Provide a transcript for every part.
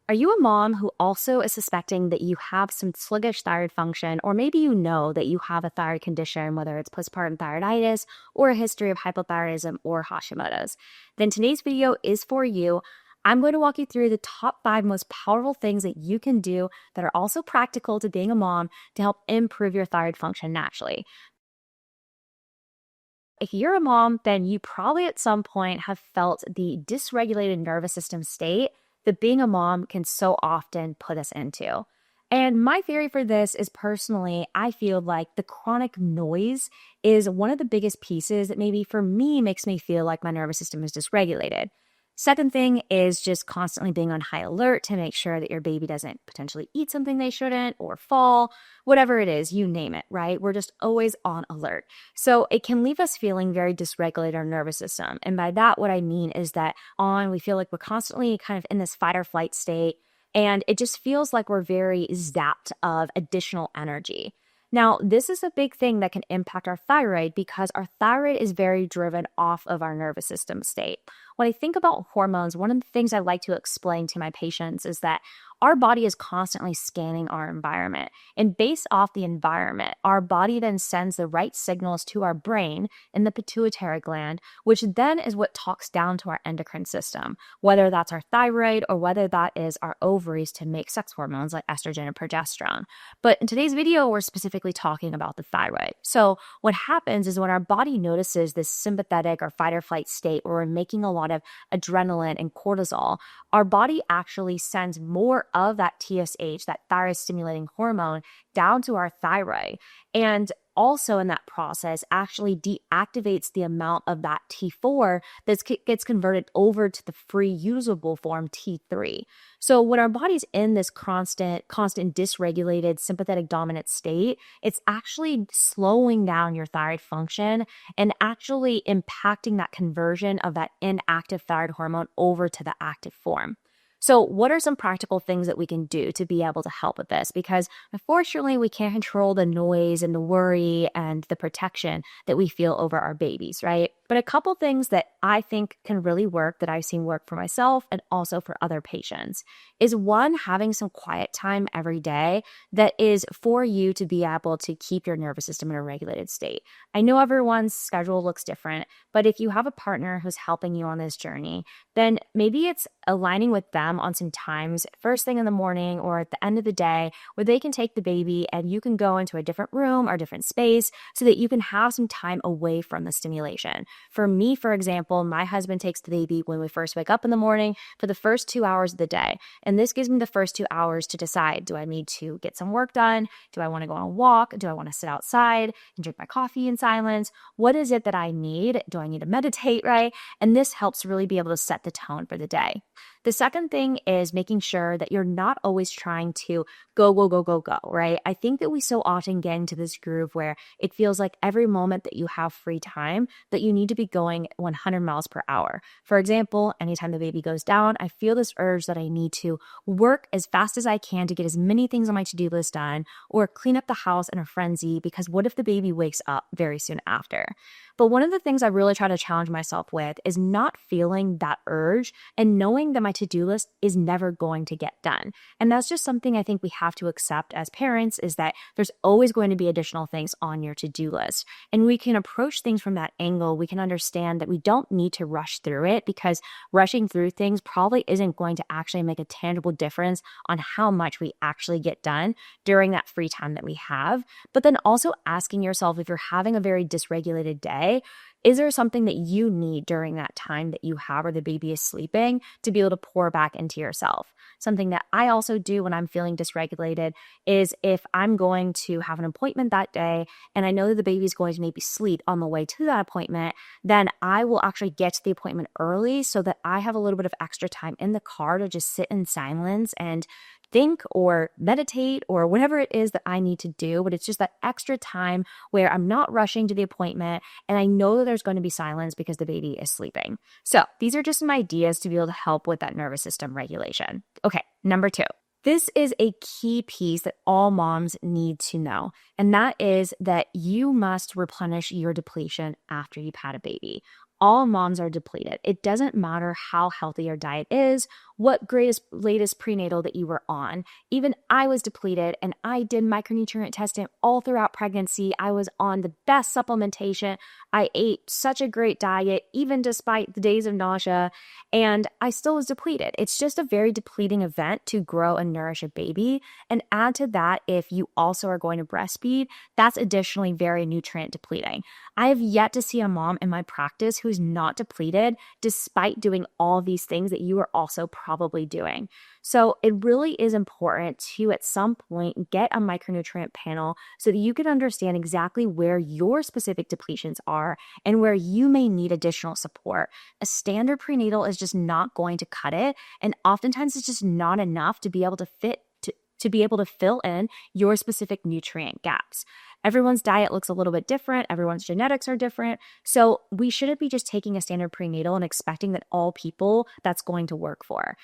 Are you a mom who also is suspecting that you have some sluggish thyroid function, or maybe you know that you have a thyroid condition, whether it's postpartum thyroiditis or a history of hypothyroidism or Hashimoto's? Then today's video is for you. I'm going to walk you through the top 5 most powerful things that you can do that are also practical to being a mom to help improve your thyroid function naturally. If you're a mom, then you probably at some point have felt the dysregulated nervous system state that being a mom can so often put us into. And my theory for this is personally, I feel like the chronic noise is one of the biggest pieces that maybe for me makes me feel like my nervous system is dysregulated. Second thing is just constantly being on high alert to make sure that your baby doesn't potentially eat something they shouldn't or fall, whatever it is, you name it, right? We're just always on alert. So it can leave us feeling very dysregulated our nervous system. And by that, what I mean is that we feel like we're constantly kind of in this fight or flight state. And it just feels like we're very zapped of additional energy. Now, this is a big thing that can impact our thyroid because our thyroid is very driven off of our nervous system state. When I think about hormones, one of the things I like to explain to my patients is that our body is constantly scanning our environment. And based off the environment, our body then sends the right signals to our brain in the pituitary gland, which then is what talks down to our endocrine system, whether that's our thyroid or whether that is our ovaries to make sex hormones like estrogen and progesterone. But in today's video, we're specifically talking about the thyroid. So what happens is when our body notices this sympathetic or fight or flight state where we're making a lot of adrenaline and cortisol, our body actually sends more of that TSH, that thyroid stimulating hormone, down to our thyroid. And also in that process actually deactivates the amount of that T4 that gets converted over to the free usable form T3. So when our body's in this constant dysregulated sympathetic dominant state, it's actually slowing down your thyroid function and actually impacting that conversion of that inactive thyroid hormone over to the active form. So what are some practical things that we can do to be able to help with this? Because unfortunately, we can't control the noise and the worry and the protection that we feel over our babies, right? But a couple things that I think can really work that I've seen work for myself and also for other patients is one, having some quiet time every day that is for you to be able to keep your nervous system in a regulated state. I know everyone's schedule looks different, but if you have a partner who's helping you on this journey, then maybe it's aligning with them on some times first thing in the morning or at the end of the day where they can take the baby and you can go into a different room or different space so that you can have some time away from the stimulation. For me, for example, my husband takes the baby when we first wake up in the morning for the first 2 hours of the day. And this gives me the first 2 hours to decide, do I need to get some work done? Do I want to go on a walk? Do I want to sit outside and drink my coffee in silence? What is it that I need? Do I need to meditate, right? And this helps really be able to set the tone for the day. The second thing is making sure that you're not always trying to go, right? I think that we so often get into this groove where it feels like every moment that you have free time that you need to be going 100 miles per hour. For example, anytime the baby goes down, I feel this urge that I need to work as fast as I can to get as many things on my to-do list done or clean up the house in a frenzy because what if the baby wakes up very soon after? But one of the things I really try to challenge myself with is not feeling that urge and knowing that my to-do list is never going to get done. And that's just something I think we have to accept as parents is that there's always going to be additional things on your to-do list. And we can approach things from that angle. We can understand that we don't need to rush through it because rushing through things probably isn't going to actually make a tangible difference on how much we actually get done during that free time that we have. But then also asking yourself if you're having a very dysregulated day, is there something that you need during that time that you have or the baby is sleeping to be able to pour back into yourself? Something that I also do when I'm feeling dysregulated is if I'm going to have an appointment that day and I know that the baby is going to maybe sleep on the way to that appointment, then I will actually get to the appointment early so that I have a little bit of extra time in the car to just sit in silence and think or meditate or whatever it is that I need to do. But it's just that extra time where I'm not rushing to the appointment and I know that there's going to be silence because the baby is sleeping. So these are just some ideas to be able to help with that nervous system regulation. Okay, number 2. This is a key piece that all moms need to know, and that is that you must replenish your depletion after you've had a baby. All moms are depleted. It doesn't matter how healthy your diet is what latest prenatal that you were on. Even I was depleted, and I did micronutrient testing all throughout pregnancy. I was on the best supplementation. I ate such a great diet, even despite the days of nausea, and I still was depleted. It's just a very depleting event to grow and nourish a baby. And add to that, if you also are going to breastfeed, that's additionally very nutrient depleting. I have yet to see a mom in my practice who's not depleted despite doing all these things that you are also probably doing. So it really is important to, at some point, get a micronutrient panel so that you can understand exactly where your specific depletions are and where you may need additional support. A standard prenatal is just not going to cut it, and oftentimes it's just not enough to be able to be able to fill in your specific nutrient gaps. Everyone's diet looks a little bit different. Everyone's genetics are different. So we shouldn't be just taking a standard prenatal and expecting that all people that's going to work for.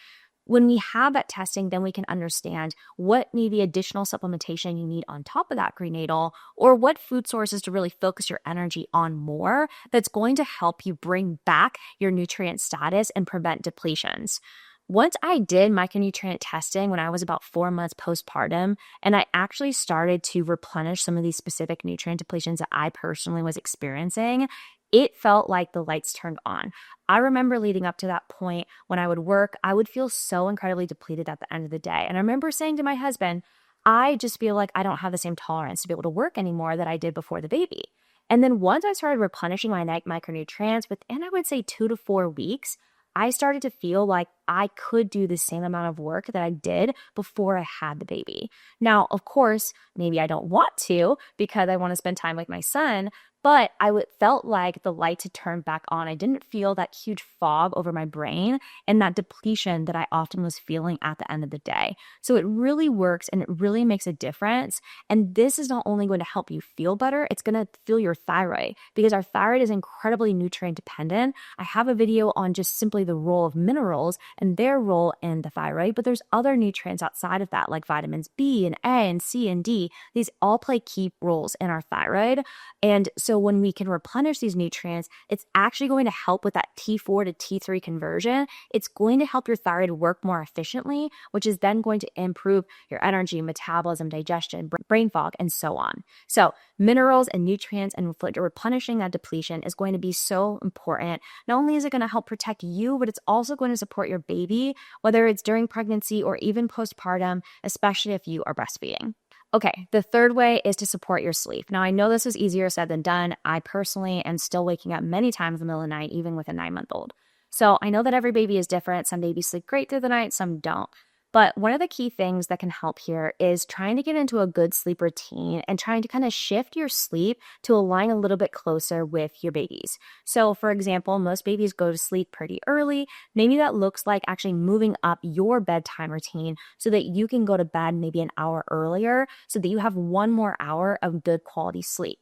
When we have that testing, then we can understand what maybe additional supplementation you need on top of that prenatal, or what food sources to really focus your energy on more that's going to help you bring back your nutrient status and prevent depletions. Once I did micronutrient testing when I was about 4 months postpartum, and I actually started to replenish some of these specific nutrient depletions that I personally was experiencing, it felt like the lights turned on. I remember leading up to that point when I would work, I would feel so incredibly depleted at the end of the day. And I remember saying to my husband, I just feel like I don't have the same tolerance to be able to work anymore that I did before the baby. And then once I started replenishing my micronutrients, within I would say 2 to 4 weeks, I started to feel like I could do the same amount of work that I did before I had the baby. Now, of course, maybe I don't want to because I want to spend time with my son, but felt like the lights had turned back on. I didn't feel that huge fog over my brain and that depletion that I often was feeling at the end of the day. So it really works and it really makes a difference. And this is not only going to help you feel better, it's going to feel your thyroid, because our thyroid is incredibly nutrient dependent. I have a video on just simply the role of minerals and their role in the thyroid, but there's other nutrients outside of that, like vitamins B and A and C and D. These all play key roles in our thyroid. And so when we can replenish these nutrients, it's actually going to help with that T4 to T3 conversion. It's going to help your thyroid work more efficiently, which is then going to improve your energy, metabolism, digestion, brain fog, and so on. So minerals and nutrients and replenishing that depletion is going to be so important. Not only is it going to help protect you, but it's also going to support your baby, whether it's during pregnancy or even postpartum, especially if you are breastfeeding. Okay, the third way is to support your sleep. Now, I know this is easier said than done. I personally am still waking up many times in the middle of the night, even with a 9-month-old. So I know that every baby is different. Some babies sleep great through the night, some don't. But one of the key things that can help here is trying to get into a good sleep routine and trying to kind of shift your sleep to align a little bit closer with your babies. So for example, most babies go to sleep pretty early. Maybe that looks like actually moving up your bedtime routine so that you can go to bed maybe an hour earlier so that you have 1 more hour of good quality sleep.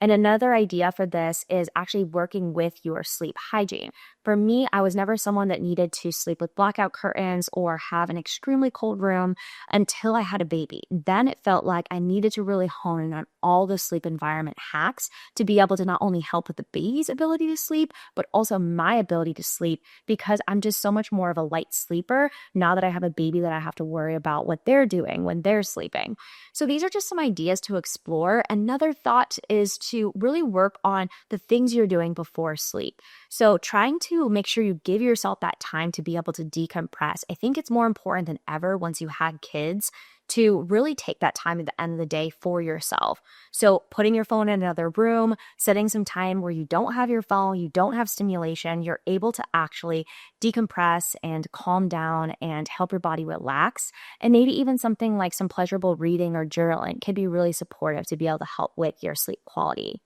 And another idea for this is actually working with your sleep hygiene. For me, I was never someone that needed to sleep with blackout curtains or have an extremely cold room until I had a baby. Then it felt like I needed to really hone in on all the sleep environment hacks to be able to not only help with the baby's ability to sleep, but also my ability to sleep, because I'm just so much more of a light sleeper now that I have a baby that I have to worry about what they're doing when they're sleeping. So these are just some ideas to explore. Another thought is to really work on the things you're doing before sleep. So trying to make sure you give yourself that time to be able to decompress. I think it's more important than ever once you had kids to really take that time at the end of the day for yourself. So putting your phone in another room, setting some time where you don't have your phone, you don't have stimulation, you're able to actually decompress and calm down and help your body relax. And maybe even something like some pleasurable reading or journaling can be really supportive to be able to help with your sleep quality.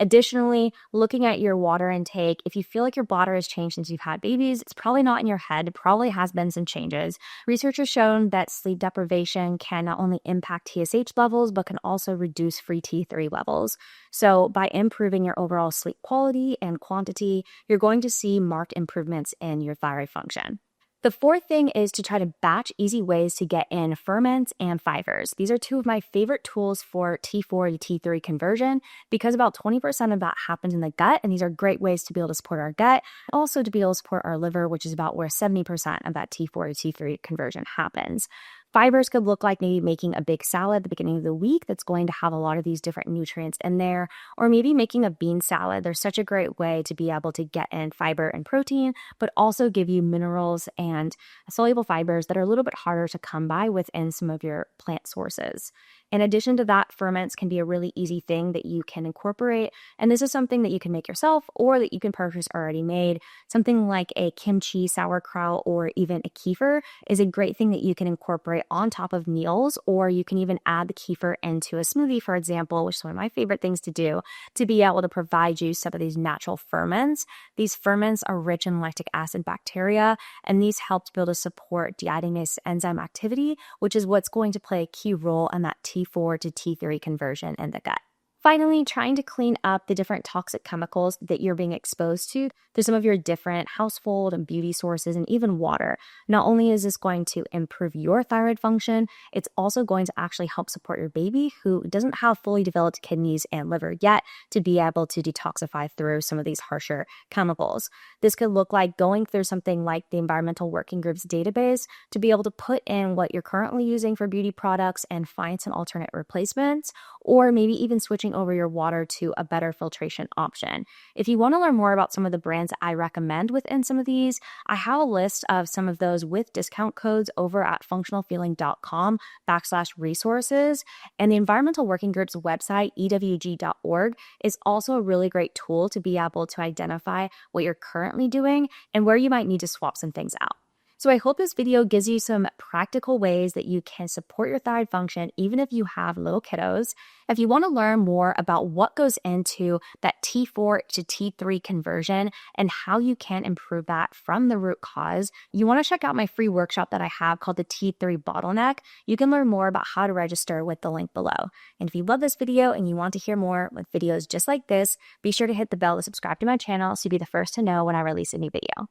Additionally, looking at your water intake, if you feel like your bladder has changed since you've had babies, it's probably not in your head. It probably has been some changes. Research has shown that sleep deprivation can not only impact TSH levels, but can also reduce free T3 levels. So by improving your overall sleep quality and quantity, you're going to see marked improvements in your thyroid function. The fourth thing is to try to batch easy ways to get in ferments and fibers. These are two of my favorite tools for T4 to T3 conversion because about 20% of that happens in the gut, and these are great ways to be able to support our gut, also to be able to support our liver, which is about where 70% of that T4 to T3 conversion happens. Fibers could look like maybe making a big salad at the beginning of the week that's going to have a lot of these different nutrients in there, or maybe making a bean salad. There's such a great way to be able to get in fiber and protein, but also give you minerals and soluble fibers that are a little bit harder to come by within some of your plant sources. In addition to that, ferments can be a really easy thing that you can incorporate. And this is something that you can make yourself or that you can purchase already made. Something like a kimchi, sauerkraut, or even a kefir is a great thing that you can incorporate on top of meals, or you can even add the kefir into a smoothie, for example, which is one of my favorite things to do to be able to provide you some of these natural ferments. These ferments are rich in lactic acid bacteria, and these help to be able to support deiodinase enzyme activity, which is what's going to play a key role in that T4 to T3 conversion in the gut. Finally, trying to clean up the different toxic chemicals that you're being exposed to through some of your different household and beauty sources and even water. Not only is this going to improve your thyroid function, it's also going to actually help support your baby who doesn't have fully developed kidneys and liver yet to be able to detoxify through some of these harsher chemicals. This could look like going through something like the Environmental Working Group's database to be able to put in what you're currently using for beauty products and find some alternate replacements, or maybe even switching over your water to a better filtration option. If you want to learn more about some of the brands I recommend within some of these, I have a list of some of those with discount codes over at functionalfeeling.com/resources. And the Environmental Working Group's website, ewg.org, is also a really great tool to be able to identify what you're currently doing and where you might need to swap some things out. So I hope this video gives you some practical ways that you can support your thyroid function even if you have little kiddos. If you want to learn more about what goes into that T4 to T3 conversion and how you can improve that from the root cause, you want to check out my free workshop that I have called the T3 Bottleneck. You can learn more about how to register with the link below. And if you love this video and you want to hear more with videos just like this, be sure to hit the bell to subscribe to my channel so you'll be the first to know when I release a new video.